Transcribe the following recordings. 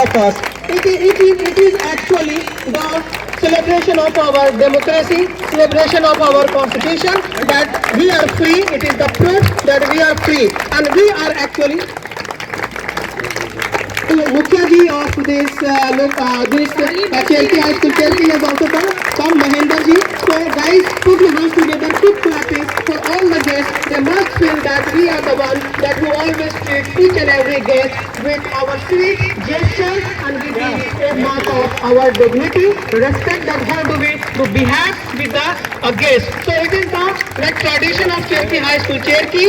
of us. It is actually the celebration of our democracy, celebration of our constitution, that we are free. It is the proof that we are free, and we are actually Mukhya ji of this Chelti High School. Chelti has also come Mahendra ji. So guys, put your hands together, keep clapping for all the guests. They must feel that we are the one that who always treat each and every guest with our sweet gestures, and we give a mark of our dignity, respect, that how do we to behave with the guest. So it is the tradition of Chelti High School Cherki,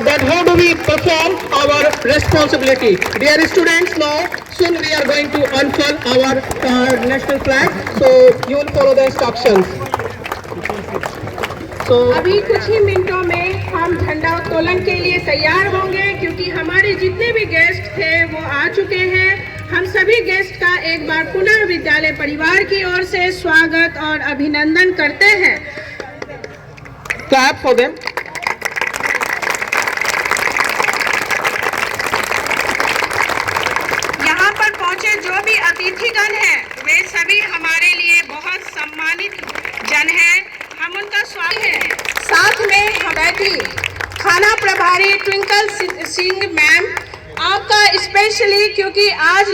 that how do we perform our responsibility. Dear students, now soon we are going to unfurl our national flag, so you will follow the instructions. तो अभी कुछ ही मिनटों में हम झंडा उत्तोलन के लिए तैयार होंगे, क्योंकि हमारे जितने भी गेस्ट थे वो आ चुके हैं। हम सभी गेस्ट का एक बार पुनः विद्यालय परिवार की ओर से स्वागत और अभिनंदन करते हैं। Clap for them. यहाँ पर पहुँचे जो भी अतिथिगण हैं, वे सभी हमारे लिए बहुत सम्मानित जन हैं। हम उनका स्वागत है। साथ में हम बैठी थाना प्रभारी ट्विंकल सिंह मैम, आपका स्पेशली, क्योंकि आज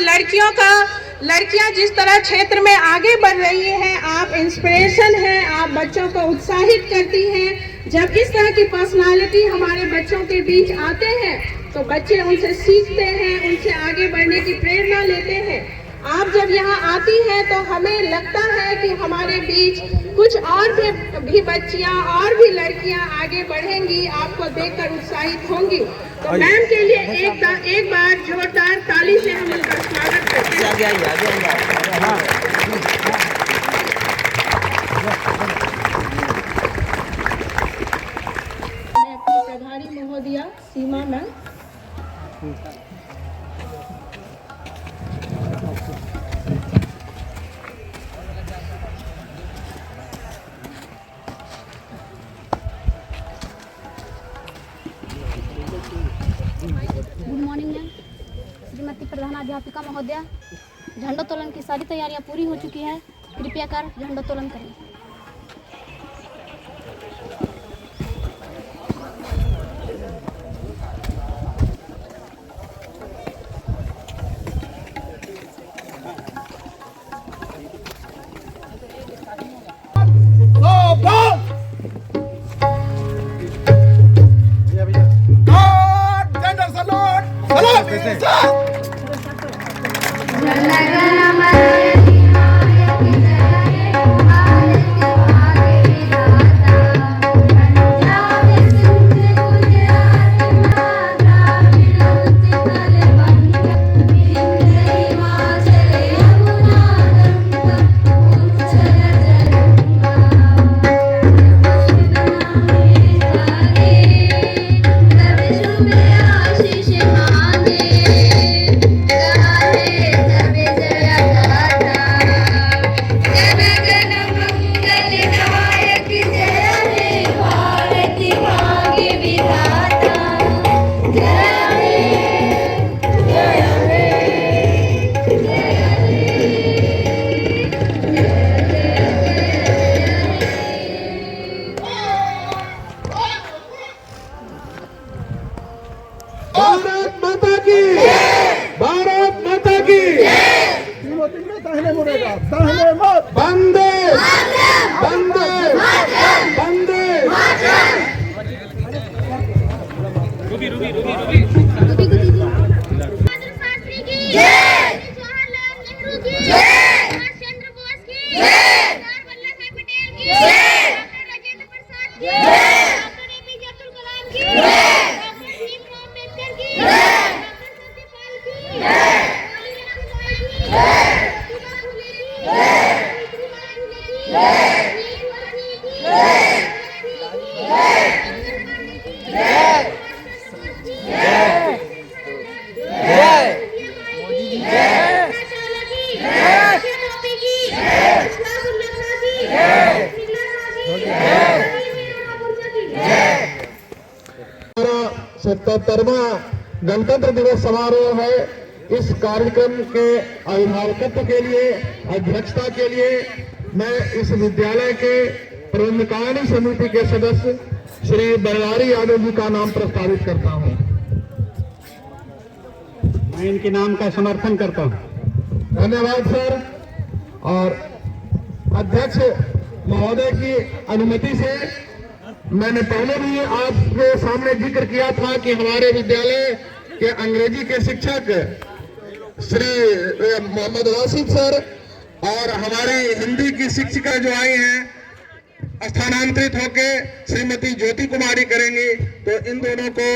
लड़कियां जिस तरह क्षेत्र में आगे बढ़ रही हैं, आप इंस्पिरेशन हैं, आप बच्चों को उत्साहित करती हैं। जब इस तरह की पर्सनालिटी हमारे बच्चों के बीच आते हैं तो बच्चे उनसे सीखते हैं, उनसे आगे बढ़ने की प्रेरणा लेते हैं। आप जब यहाँ आती हैं तो हमें लगता है कि हमारे बीच कुछ और भी बच्चियाँ और भी लड़कियाँ आगे बढ़ेंगी, आपको देखकर उत्साहित होंगी। तो मैम के लिए एक बार जोरदार ताली से हम उनका स्वागत करते हैं। प्रभारी महोदया Seema ma'am. Good morning ma'am, श्रीमती प्रधानाध्यापिका महोदया। झंडोत्तोलन की सारी तैयारियां पूरी हो चुकी है, कृपया कर झंडोत्तोलन करें। गणतंत्र दिवस समारोह है, इस कार्यक्रम के अभिभावकत्व के लिए, अध्यक्षता के लिए मैं इस विद्यालय के प्रबंधकारिणी समिति के सदस्य श्री बनवारी यादव जी का नाम प्रस्तावित करता हूं। मैं इनके नाम का समर्थन करता हूं। धन्यवाद सर। और अध्यक्ष महोदय की अनुमति से मैंने पहले भी आपके सामने जिक्र किया था कि हमारे विद्यालय के अंग्रेजी के शिक्षक श्री मोहम्मद वासिफ सर और हमारी हिंदी की शिक्षिका जो आई हैं स्थानांतरित होके श्रीमती ज्योति कुमारी करेंगी, तो इन दोनों को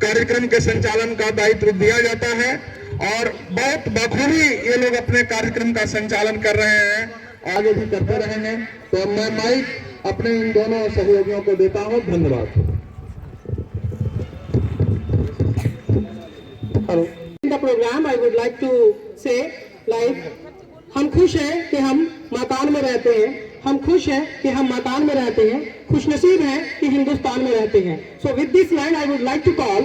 कार्यक्रम के संचालन का दायित्व दिया जाता है और बहुत बखूबी ये लोग अपने कार्यक्रम का संचालन कर रहे हैं, आगे भी करते रहेंगे। तो मैं माइक अपने इन दोनों सहयोगियों को देता हूं। धन्यवाद। The program I would like to say like हम खुश हैं कि हम मकान में रहते हैं, हम खुश हैं कि हम मकान में रहते हैं, खुशनसीब हैं कि हिंदुस्तान में रहते हैं। So with this line I would like to call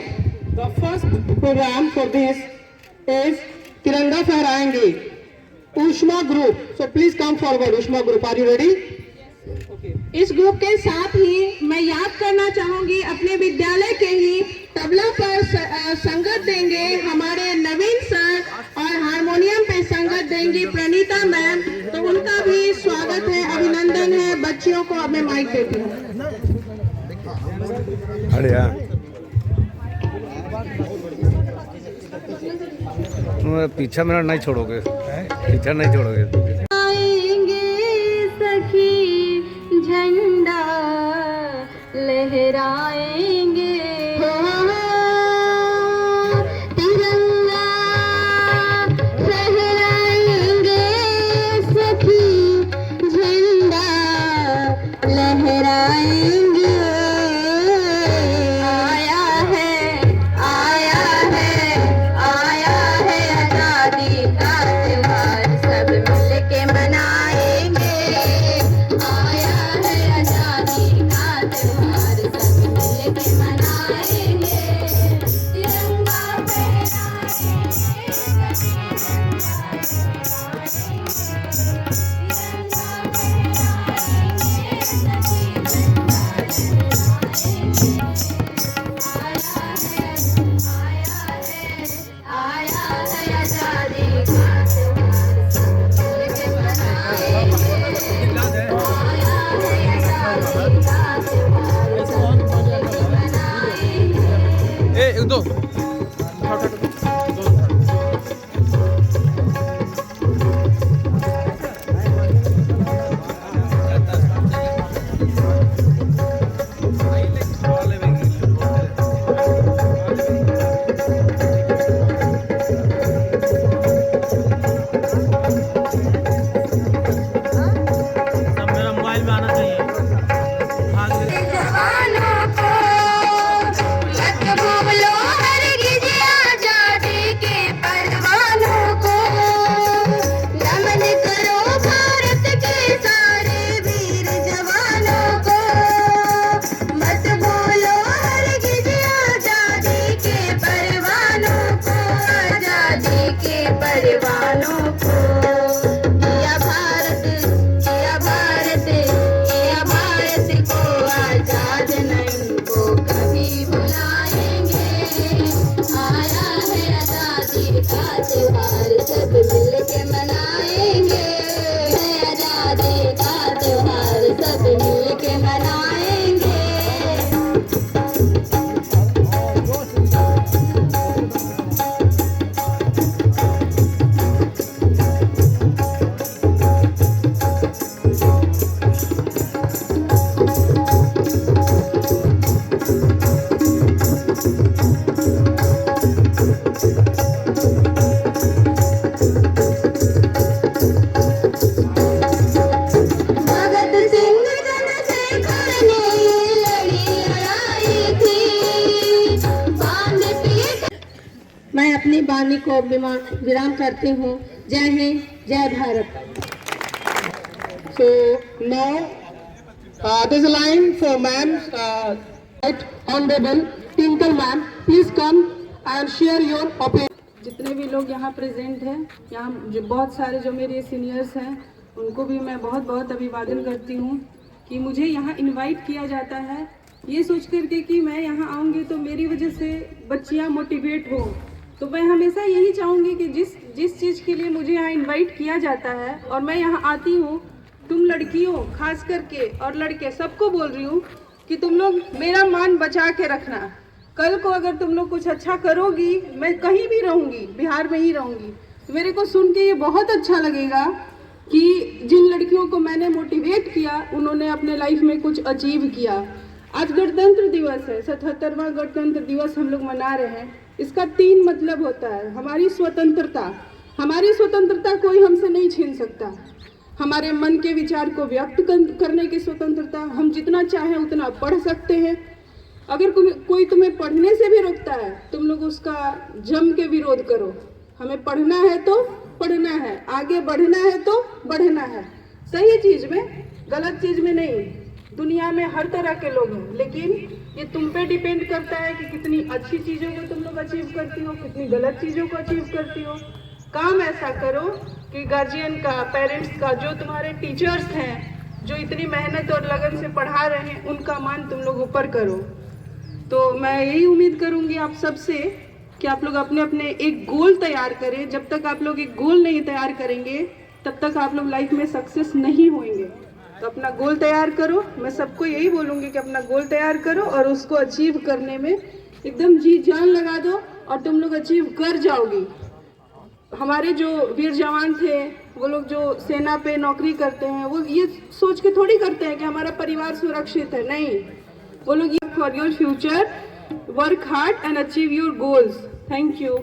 the first program for this is तिरंगा फहराएंगे ऊष्मा group. So please come forward ऊष्मा ग्रुप। Are you ready? इस ग्रुप के साथ ही मैं याद करना चाहूंगी अपने विद्यालय के ही तबला पर संगत देंगे हमारे नवीन सर और हारमोनियम पे संगत देंगी प्रणीता मैम, तो उनका भी स्वागत है, अभिनंदन है। बच्चियों को अब मैं माइक देती हूँ। पीछा मेरा नहीं छोड़ोगे, पीछा नहीं छोड़ोगे। आएंगे सखी झंडा लहराएंगे, तिरंगा फहराएंगे सखी झंडा लहराएंगे। आया है आया है आया है आजादी का त्योहार, सब मिल के मनाएंगे। आया है आजादी का त्योहार, सब मिल के मनाएंगे। तिरंगा फहराएंगे आया है आजादी का त्योहार, सब मिल के मनाएंगे। आया है आजादी का त्योहार, सब मिल के मनाएंगे। एक दो जवानों को मत भूलो हरगिज़ आज़ादी के परवानों को, नमन करो भारत के सारे वीर जवानों को। मत भूलो हरगिज़ आज़ादी के परवानों को, आज़ादी के परवानों को। किया भारत किया भारत किया भारत को आजाद, नहीं को कभी भुलाएंगे। आया है आजादी का त्योहार, सब मिल के मनाएंगे। है आजादी का त्योहार, सब मिल के मनाएंगे। भगत सिंह चंद्रशेखर ने लड़ी लड़ाई थी, बांध पीठ। मैं अपनी वाणी को विराम करती हूँ। जय हिंद, जय Bharat. So now there's a line for ma'am, right honorable Tinkle ma'am, please come and share your opinion. जितने भी लोग यहाँ प्रेजेंट हैं, यहाँ जो बहुत सारे जो मेरे सीनियर्स हैं उनको भी मैं बहुत बहुत अभिवादन करती हूँ कि मुझे यहाँ इनवाइट किया जाता है ये सोच करके कि मैं यहाँ आऊँगी तो मेरी वजह से बच्चियाँ मोटिवेट हो। तो मैं हमेशा यही चाहूँगी कि जिस चीज़ के लिए मुझे यहाँ इनवाइट किया जाता है और मैं यहाँ आती हूँ, तुम लड़कियों खास करके और लड़के सबको बोल रही हूँ कि तुम लोग मेरा मान बचा के रखना। कल को अगर तुम लोग कुछ अच्छा करोगी, मैं कहीं भी रहूँगी, बिहार में ही रहूँगी, तो मेरे को सुन के ये बहुत अच्छा लगेगा कि जिन लड़कियों को मैंने मोटिवेट किया उन्होंने अपने लाइफ में कुछ अचीव किया। आज गणतंत्र दिवस है, 77वां गणतंत्र दिवस हम लोग मना रहे हैं। इसका 3 मतलब होता है। हमारी स्वतंत्रता कोई हमसे नहीं छीन सकता। हमारे मन के विचार को व्यक्त करने की स्वतंत्रता, हम जितना चाहें उतना पढ़ सकते हैं। अगर कोई तुम्हें पढ़ने से भी रोकता है, तुम लोग उसका जम के विरोध करो। हमें पढ़ना है तो पढ़ना है, आगे बढ़ना है तो बढ़ना है, सही चीज में, गलत चीज में नहीं। दुनिया में हर तरह के लोग हैं, लेकिन ये तुम पे डिपेंड करता है कि कितनी अच्छी चीज़ों को तुम लोग अचीव करती हो, कितनी गलत चीज़ों को अचीव करती हो। काम ऐसा करो कि गार्जियन का, पेरेंट्स का, जो तुम्हारे टीचर्स हैं, जो इतनी मेहनत और लगन से पढ़ा रहे हैं, उनका मान तुम लोग ऊपर करो। तो मैं यही उम्मीद करूँगी आप सबसे कि आप लोग अपने अपने एक गोल तैयार करें। जब तक आप लोग एक गोल नहीं तैयार करेंगे, तब तक आप लोग लाइफ में सक्सेस नहीं होंगे। तो अपना गोल तैयार करो। मैं सबको यही बोलूँगी कि अपना गोल तैयार करो और उसको अचीव करने में एकदम जी जान लगा दो और तुम लोग अचीव कर जाओगी। हमारे जो वीर जवान थे, वो लोग जो सेना पे नौकरी करते हैं, वो ये सोच के थोड़ी करते हैं कि हमारा परिवार सुरक्षित है। नहीं, वो लोग ये for your future work hard and achieve your goals. Thank you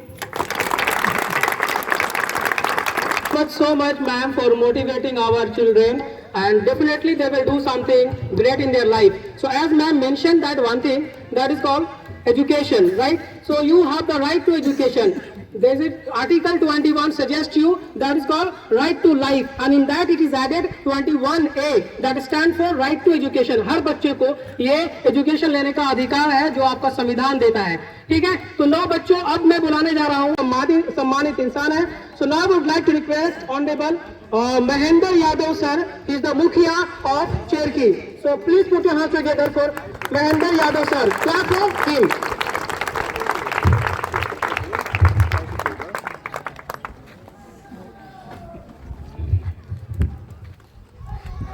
so much ma'am for motivating our children, and definitely they will do something great in their life. So as ma'am mentioned that one thing that is called education, right? So you have the right to education. There is article 21 suggests you that is called right to life, and in that it is added 21A that stands for right to education. हर बच्चे को ये education लेने का अधिकार है जो आपका संविधान देता है। ठीक है, तो 9 बच्चों अब मैं बुलाने जा रहा हूँ, सम्मानित इंसान है। So now I would like to request Honorable Mahendra Yadav sir. He is the Mukhiya of Cherki. So please put your hands together for Mahendra Yadav sir. Clap for him.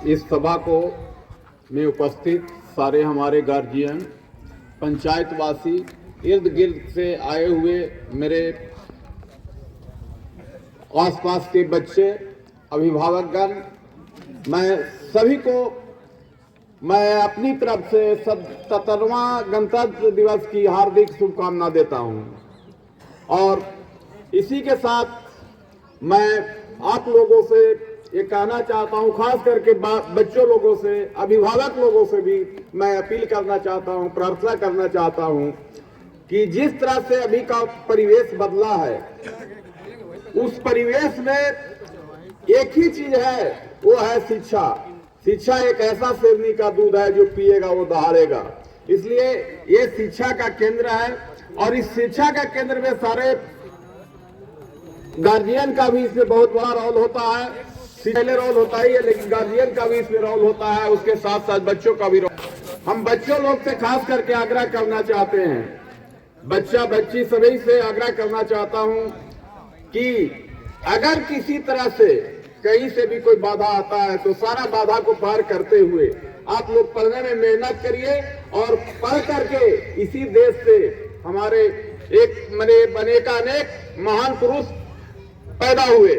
इस सभा को में उपस्थित सारे हमारे गार्जियन, पंचायतवासी, इर्द गिर्द से आए हुए मेरे आसपास के बच्चे, अभिभावकगण, मैं सभी को मैं अपनी तरफ से 77वां गणतंत्र दिवस की हार्दिक शुभकामना देता हूं। और इसी के साथ मैं आप लोगों से ये कहना चाहता हूं, खास करके बच्चों लोगों से, अभिभावक लोगों से भी मैं अपील करना चाहता हूं, प्रार्थना करना चाहता हूं कि जिस तरह से अभी का परिवेश बदला है, उस परिवेश में एक ही चीज है, वो है शिक्षा। शिक्षा एक ऐसा शेरनी का दूध है जो पिएगा वो दहाड़ेगा। इसलिए ये शिक्षा का केंद्र है और इस शिक्षा का केंद्र में सारे गार्जियन का भी इसमें बहुत बड़ा रोल होता है। पहले रोल होता ही है, लेकिन गार्जियन का भी इसमें रोल होता है, उसके साथ साथ बच्चों का भी रोल। हम बच्चों लोग से खास करके आग्रह करना चाहते हैं, बच्चा बच्ची सभी से आग्रह करना चाहता हूं कि अगर किसी तरह से कहीं से भी कोई बाधा आता है तो सारा बाधा को पार करते हुए आप लोग पढ़ने में मेहनत करिए और पढ़ करके इसी देश से हमारे एक बने का अनेक महान पुरुष पैदा हुए,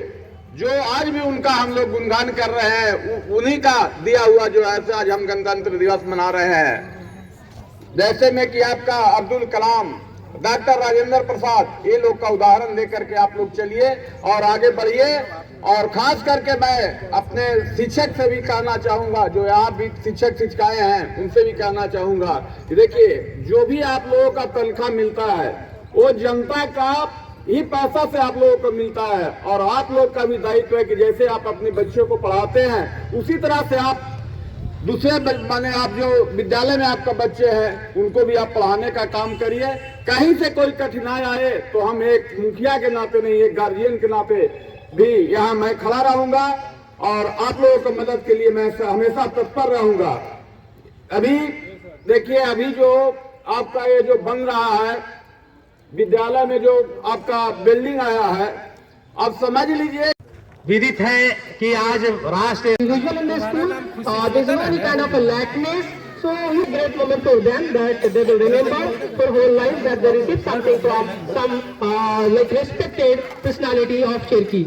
जो आज भी उनका हम लोग गुणगान कर रहे हैं, उन्हीं का दिया हुआ जो ऐसे आज हम गणतंत्र दिवस मना रहे हैं। जैसे में कि आपका अब्दुल कलाम, डॉक्टर राजेंद्र प्रसाद, ये लोग का उदाहरण लेकर के आप लोग चलिए और आगे बढ़िए। और खास करके मैं अपने शिक्षक से भी कहना चाहूंगा, जो यहाँ भी शिक्षक शिक्षिकाएं हैं, उनसे भी कहना चाहूंगा कि देखिए, जो भी आप लोगों का तनख्वाह मिलता है वो जनता का ही पैसा से आप लोगों को मिलता है, और आप लोग का भी दायित्व है कि जैसे आप अपने बच्चों को पढ़ाते हैं उसी तरह से आप दूसरे माने आप जो विद्यालय में आपका बच्चे हैं उनको भी आप पढ़ाने का काम करिए। कहीं से कोई कठिनाई आए तो हम एक मुखिया के नाते नहीं, एक गार्जियन के नाते भी यहाँ मैं खड़ा रहूंगा और आप लोगों को मदद के लिए मैं हमेशा तत्पर रहूंगा। अभी देखिए, अभी जो आपका ये जो बन रहा है विद्यालय में जो आपका बिल्डिंग आया है, आप समझ लीजिए। विदित है कि आज राष्ट्रीय Usually in the school, there's no any kind of a lackness. So it's a great moment for them that they will remember for whole life that they received something from some like respected personality of Cherki.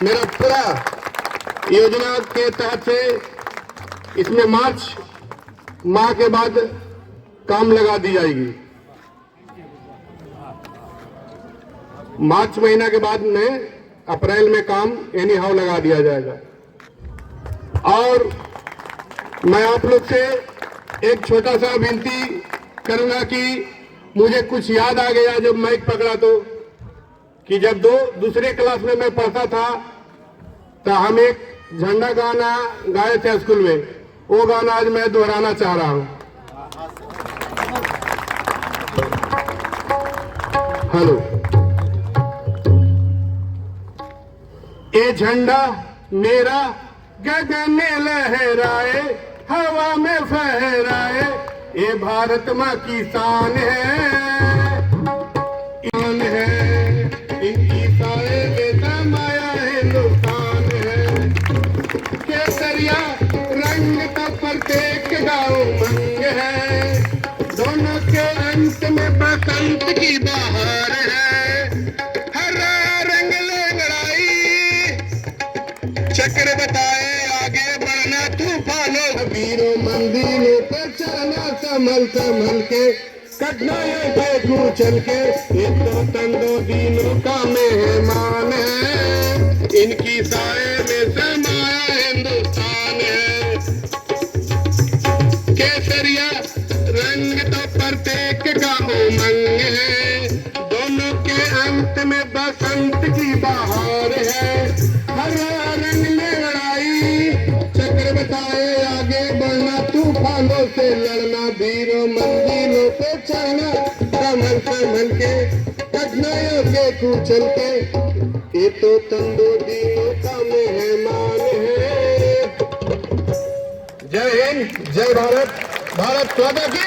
मेरा पूरा योजना के तहत से इसमें मार्च माह के बाद काम लगा दी जाएगी। मार्च महीना के बाद में अप्रैल में काम एनी हाउ लगा दिया जाएगा। और मैं आप लोग से एक छोटा सा विनती करूंगा कि मुझे कुछ याद आ गया जब माइक पकड़ा तो, कि जब दूसरे क्लास में मैं पढ़ता था तो हम एक झंडा गाना गाए थे स्कूल में। वो गाना आज मैं दोहराना चाह रहा हूं। हेलो। ये झंडा मेरा गगन में लहराए, हवा में फहराए, ये भारत माँ की शान है, ईमान है, इनकी साए में समाया हिंदुस्तान है। केसरिया रंग का प्रत्येक गाँव मंग है, दोनों के अंत में बसंत की बहार है। हरा रंग लंगड़ाई चक्र बताए आगे बढ़ना तूफानों, वीरों मंदिरों पर चलना संभल संभल के, कठिनाइयों पे चल के, ये तो तंदो दिनों का मेहमान है, इनकी साए में समाया हिंदुस्तान है। केसरिया रंग तो प्रत्येक का उमंग है, दोनों के अंत में बसंत की बहार है। हरा रंग में लड़ाई चक्र बताए आगे बढ़ना तूफानों से लड़ना, वीरों मंदिरों पे चढ़ना संभल संभल के, कठिनाइयों के कुचल के, ये तो तंदो दिनों का मेहमान है। जय हिंद, जय भारत, भारत माता की।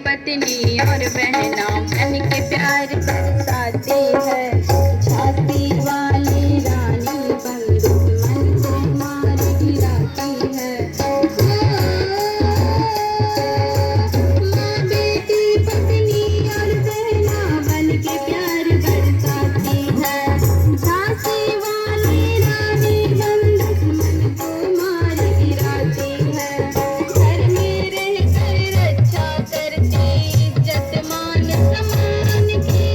पत्नी और बहना बन के प्यार बरसाती है, झांसी वाली रानी बंदूक मन को मार गिराती है। माँ बेटी पत्नी और बहना बन के प्यार बरसाती है, झांसी वाली रानी बंदूक मन को मार गिराती है। घर में रहकर रक्षा करती इज्जत मान सम्मान की,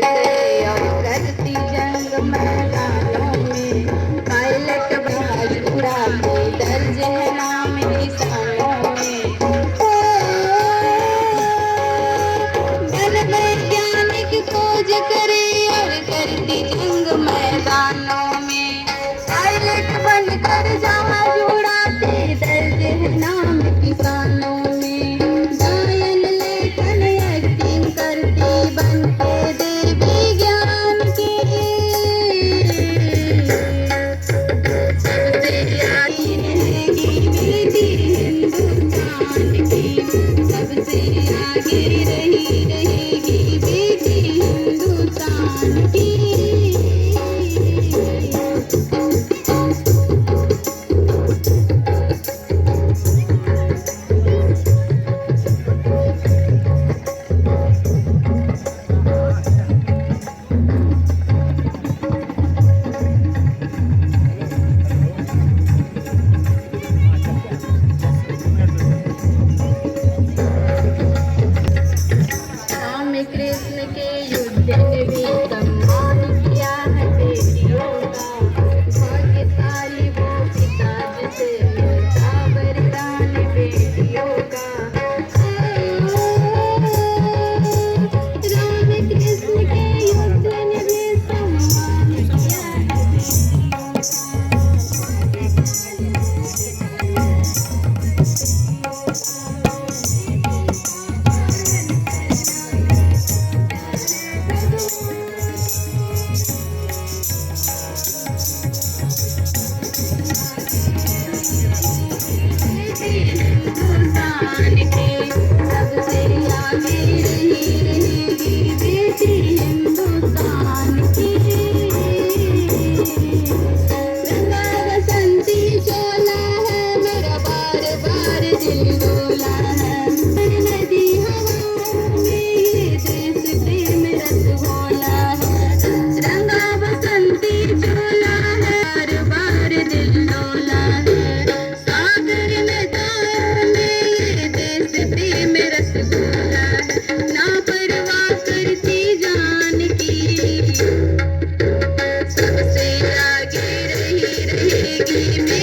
से और करती जंग मैदानों में, पायलट बाज उड़ाते दर्ज है नाम निशानों में। बन वैज्ञानिक खोज करे और करती जंग मैदानों में, पायलट बनकर जहाज उड़ाते दर्ज है नाम किसानों में। गायन लेखन एक्टिंग करती बनते देवी ज्ञान के, सबसे आगे रहेगी बेटी हिंदुस्तान की, सबसे आगे रहेगी बेटी हिंदुस्तान की। राम कृष्ण के युद्ध ने भी सम्मान किया है बेटियों का, भाग्यशाली वो पिता जिसे मिलता वरदान बेटियों का। राम कृष्ण के युद्ध ने भी सम्मान किया है बेटियों हिंदुस्तान के, सबसे आगे रहेगी बेटी हिंदुस्तान की। रंगा बसंती चोला है मेरा बार बार दिल डोला है, नदी हवाओं में ये देश प्रेम रस घोला है। रंगा बसंती चोला है बार बार दिल डोला है, सागर नदियों में ये देश प्रेम रस घोला है। ना परवाह करती जान की, सबसे आगे रहेगी